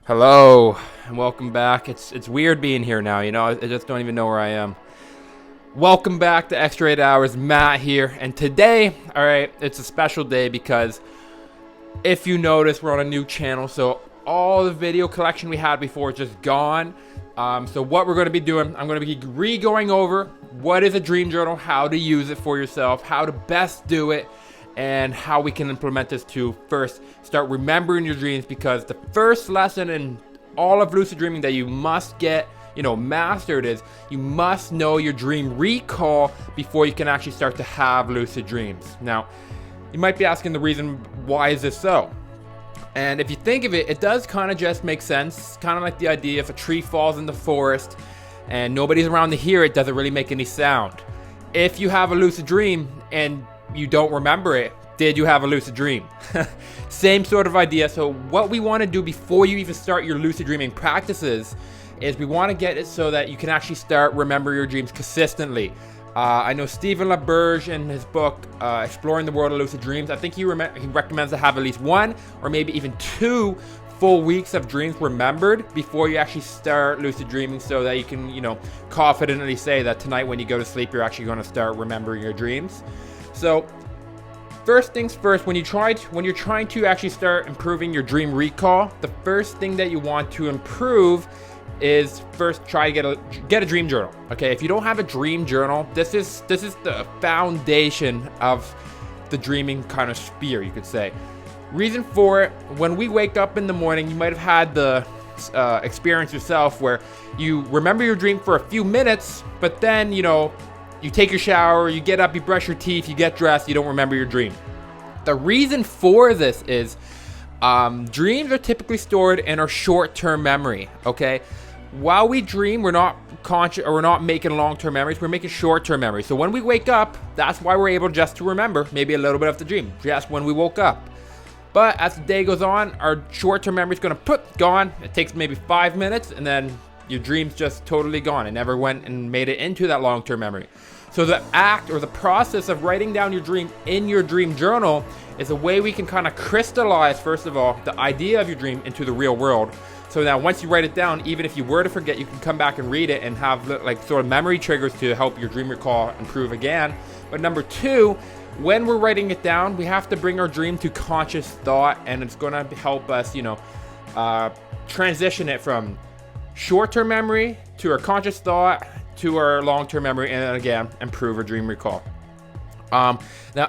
Hello and welcome back. It's weird being here now, I just don't even know where I am. Welcome back to Extra 8 Hours. Matt here, and today, alright, it's a special day because if you notice, we're on a new channel, so all the video collection we had before is just gone. So what we're going to be doing, I'm going to be re-going over what is a dream journal, how to use it for yourself, how to best do it, and how we can implement this to first start remembering your dreams, because the first lesson in all of lucid dreaming that you must get mastered is you must know your dream recall before you can actually start to have lucid dreams. Now, you might be asking the reason why is this so? And if you think of it, it does kind of just make sense. Kind of like the idea if a tree falls in the forest and nobody's around to hear it, doesn't really make any sound. If you have a lucid dream and you don't remember it, did you have a lucid dream? Same sort of idea. So what we want to do before you even start your lucid dreaming practices is we want to get it so that you can actually start remember your dreams consistently. I know Stephen LaBerge in his book, Exploring the World of Lucid Dreams, I think he recommends to have at least 1 or maybe even 2 full weeks of dreams remembered before you actually start lucid dreaming, so that you can, confidently say that tonight when you go to sleep, you're actually going to start remembering your dreams. So first things first, when you're trying to actually start improving your dream recall, the first thing that you want to improve is first try to get a dream journal. Okay, if you don't have a dream journal, this is the foundation of the dreaming kind of sphere, you could say. Reason for it: when we wake up in the morning, you might have had the experience yourself where you remember your dream for a few minutes, but then you take your shower, you get up, you brush your teeth, you get dressed, you don't remember your dream. The reason for this is dreams are typically stored in our short-term memory, okay? While we dream, we're not conscious, or we're not making long-term memories, we're making short-term memories. So when we wake up, that's why we're able just to remember maybe a little bit of the dream, just when we woke up. But as the day goes on, our short-term memory is going to gone. It takes maybe 5 minutes, and then your dream's just totally gone. It never went and made it into that long-term memory. So the act or the process of writing down your dream in your dream journal is a way we can kind of crystallize, first of all, the idea of your dream into the real world. So now once you write it down, even if you were to forget, you can come back and read it and have like sort of memory triggers to help your dream recall improve again. But number 2, when we're writing it down, we have to bring our dream to conscious thought, and it's going to help us, transition it from short-term memory to our conscious thought to our long-term memory, and then again improve our dream recall. Now,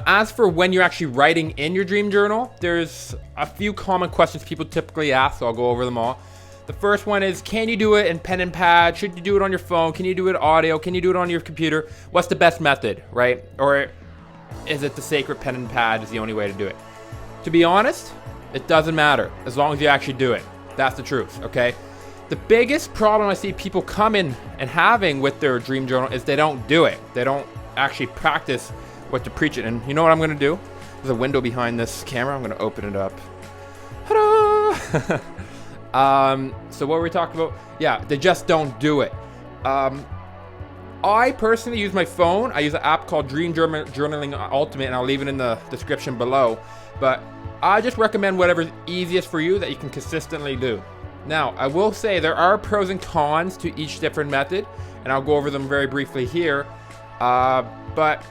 as for when you're actually writing in your dream journal, there's a few common questions people typically ask, so I'll go over them all. The first one is, can you do it in pen and pad? Should you do it on your phone? Can you do it audio? Can you do it on your computer? What's the best method, right? Or is it the sacred pen and pad is the only way to do it? To be honest, it doesn't matter as long as you actually do it. That's the truth, okay? The biggest problem I see people come in and having with their dream journal is they don't do it. They don't actually practice what to preach it. And you know what I'm going to do? There's a window behind this camera. I'm going to open it up. Ta-da! So what were we talking about? Yeah, they just don't do it. I personally use my phone. I use an app called Dream Journaling Ultimate, and I'll leave it in the description below. But I just recommend whatever's easiest for you that you can consistently do. Now, I will say there are pros and cons to each different method, and I'll go over them very briefly here. But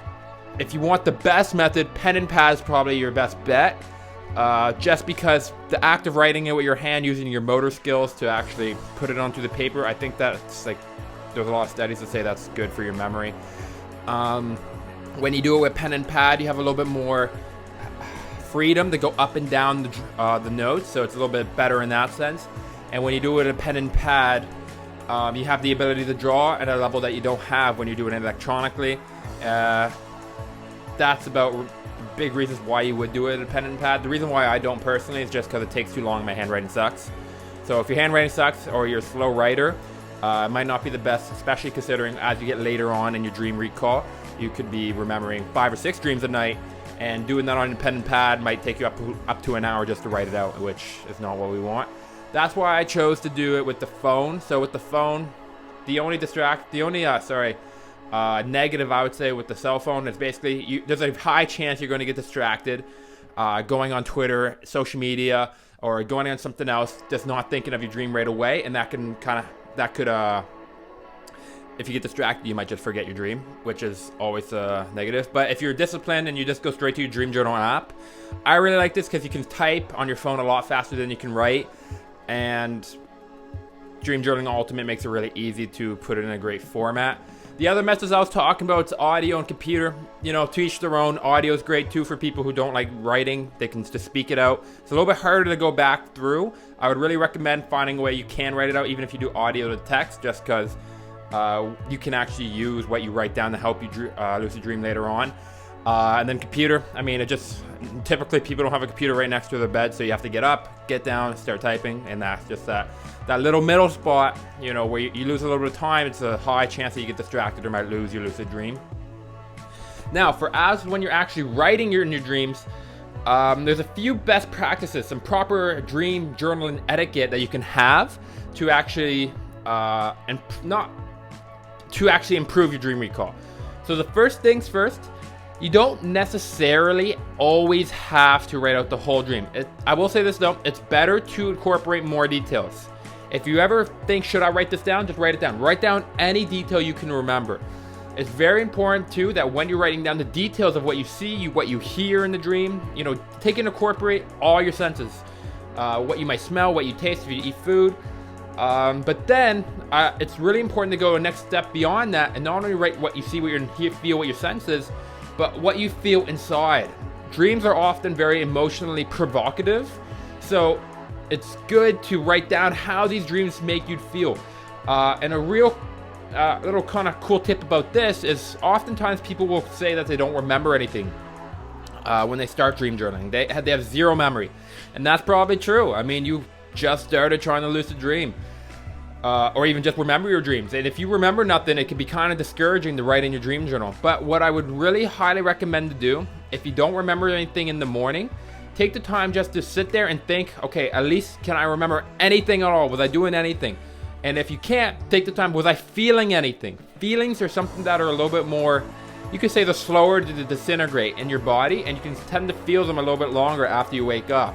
if you want the best method, pen and pad is probably your best bet. Just because the act of writing it with your hand, using your motor skills to actually put it onto the paper, I think that's there's a lot of studies that say that's good for your memory. When you do it with pen and pad, you have a little bit more freedom to go up and down the notes, so it's a little bit better in that sense. And when you do it with a pen and pad, you have the ability to draw at a level that you don't have when you do it electronically. That's about big reasons why you would do it in a pen and pad. The reason why I don't personally is just because it takes too long and my handwriting sucks. So if your handwriting sucks or you're a slow writer, it might not be the best, especially considering as you get later on in your dream recall, you could be remembering 5 or 6 dreams a night, and doing that on a pen and pad might take you up to an hour just to write it out, which is not what we want. That's why I chose to do it with the phone. So with the phone, the only negative I would say with the cell phone is basically there's a high chance you're going to get distracted going on Twitter, social media, or going on something else, just not thinking of your dream right away, and that could if you get distracted, you might just forget your dream, which is always negative. But if you're disciplined and you just go straight to your dream journal app, I really like this because you can type on your phone a lot faster than you can write, and Dream Journaling Ultimate makes it really easy to put it in a great format. The other methods I was talking about is audio and computer. You know, to each their own. Audio is great too for people who don't like writing. They can just speak it out. It's a little bit harder to go back through. I would really recommend finding a way you can write it out, even if you do audio to text, just because you can actually use what you write down to help you lucid dream later on. And then computer, I mean, typically people don't have a computer right next to their bed, so you have to get up, get down, start typing, and that's just that little middle spot, you know, where you lose a little bit of time. It's a high chance that you get distracted or might lose your lucid dream. Now, when you're actually writing in your dreams, there's a few best practices, some proper dream journaling etiquette that you can have to actually improve your dream recall. So the first things first, you don't necessarily always have to write out the whole dream. I will say this though, it's better to incorporate more details. If you ever think, should I write this down? Just write it down. Write down any detail you can remember. It's very important too that when you're writing down the details of what you see, what you hear in the dream, you know, take and incorporate all your senses. What you might smell, what you taste if you eat food. But then it's really important to go a next step beyond that and not only write what you see, what you feel, what your senses, but what you feel inside. Dreams are often very emotionally provocative, so it's good to write down how these dreams make you feel. And a real little kind of cool tip about this is oftentimes people will say that they don't remember anything when they start dream journaling. They have zero memory, and that's probably true. I mean, you just started trying to lucid dream. Or even just remember your dreams. And if you remember nothing, it can be kind of discouraging to write in your dream journal. But what I would really highly recommend to do, if you don't remember anything in the morning, take the time just to sit there and think, okay, at least can I remember anything at all? Was I doing anything? And if you can't, take the time, was I feeling anything? Feelings are something that are a little bit more, you could say, they're slower to disintegrate in your body, and you can tend to feel them a little bit longer after you wake up.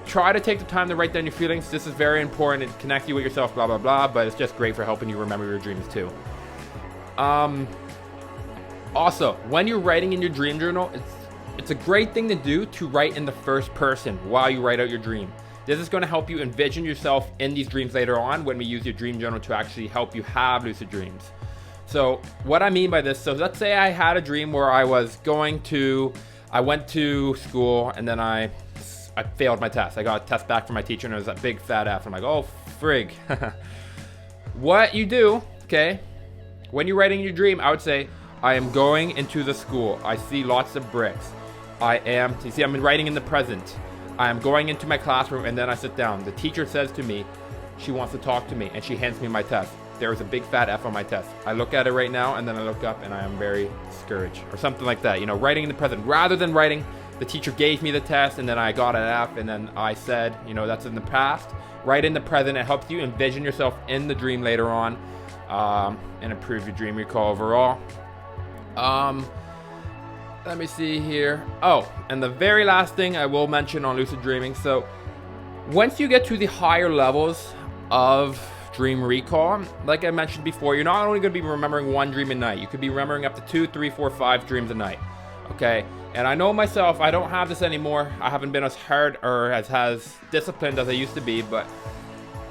Try to take the time to write down your feelings. This is very important. It connects you with yourself, blah, blah, blah, but it's just great for helping you remember your dreams too. Also, when you're writing in your dream journal, it's a great thing to do to write in the first person while you write out your dream. This is going to help you envision yourself in these dreams later on when we use your dream journal to actually help you have lucid dreams. So what I mean by this, so let's say I had a dream where I went to school and then I failed my test. I got a test back from my teacher and it was that big fat F. I'm like, oh, frig. What you do, okay, when you're writing your dream, I would say, I am going into the school. I see lots of bricks. I'm writing in the present. I am going into my classroom and then I sit down. The teacher says to me, she wants to talk to me and she hands me my test. There is a big fat F on my test. I look at it right now and then I look up and I am very discouraged or something like that. You know, writing in the present rather than writing, the teacher gave me the test and then I got an F and then I said, you know, that's in the past. Right in the present, it helps you envision yourself in the dream later on and improve your dream recall overall. Let me see here. Oh, and the very last thing I will mention on lucid dreaming. So once you get to the higher levels of dream recall, like I mentioned before, you're not only going to be remembering one dream a night. You could be remembering up to 2, 3, 4, 5 dreams a night. Okay, and I know myself, I don't have this anymore. I haven't been as hard or as disciplined as I used to be, but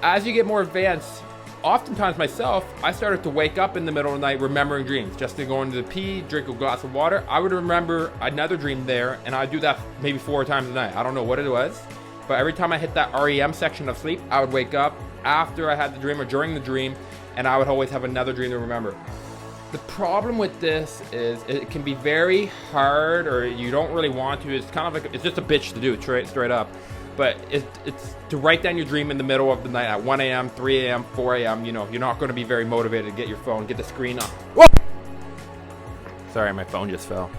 as you get more advanced, oftentimes myself, I started to wake up in the middle of the night remembering dreams. Just to go into the pee, drink a glass of water, I would remember another dream there, and I'd do that maybe 4 times a night. I don't know what it was, but every time I hit that REM section of sleep, I would wake up after I had the dream or during the dream, and I would always have another dream to remember. The problem with this is it can be very hard, or you don't really want to. It's kind of like, it's just a bitch to do, straight up. But it's to write down your dream in the middle of the night at 1 a.m., 3 a.m., 4 a.m. You know, you're not going to be very motivated to get your phone, get the screen up. Whoa! Sorry, my phone just fell.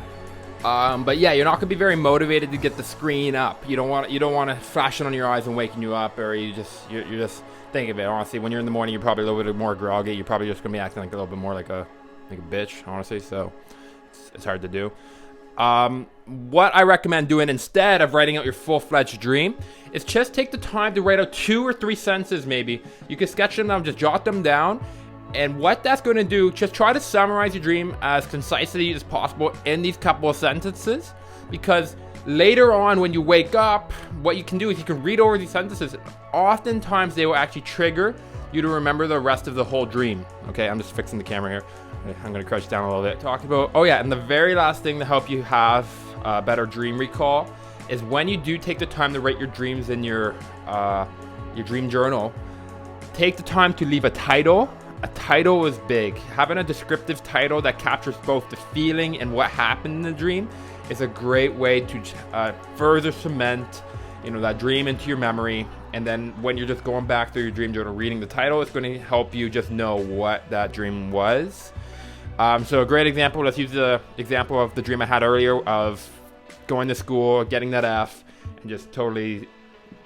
But yeah, you're not going to be very motivated to get the screen up. You don't want to flash it on your eyes and waking you up, or you're just think of it. Honestly, when you're in the morning, you're probably a little bit more groggy. You're probably just going to be acting like a little bit more like a bitch, honestly. So it's hard to do. What I recommend doing instead of writing out your full-fledged dream is just take the time to write out 2 or 3 sentences maybe. You can sketch them down, just jot them down. And what that's going to do, just try to summarize your dream as concisely as possible in these couple of sentences. Because later on when you wake up, what you can do is you can read over these sentences. Oftentimes they will actually trigger you to remember the rest of the whole dream. Okay, I'm just fixing the camera here. I'm going to crouch down a little bit. Talk about, oh yeah, and the very last thing to help you have better dream recall is when you do take the time to write your dreams in your dream journal, take the time to leave a title. A title is big. Having a descriptive title that captures both the feeling and what happened in the dream is a great way to further cement, that dream into your memory. And then when you're just going back through your dream journal, reading the title, it's going to help you just know what that dream was. So a great example, let's use the example of the dream I had earlier of going to school, getting that F, and just totally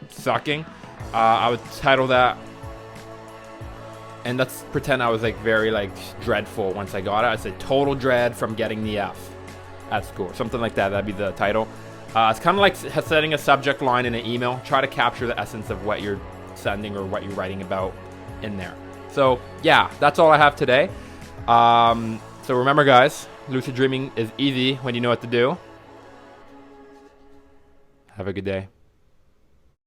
sucking. I would title that, and let's pretend I was very dreadful once I got it. I'd say total dread from getting the F at school, something like that. That'd be the title. It's kind of like setting a subject line in an email. Try to capture the essence of what you're sending or what you're writing about in there. So yeah, that's all I have today. So remember guys, lucid dreaming is easy when you know what to do. Have a good day.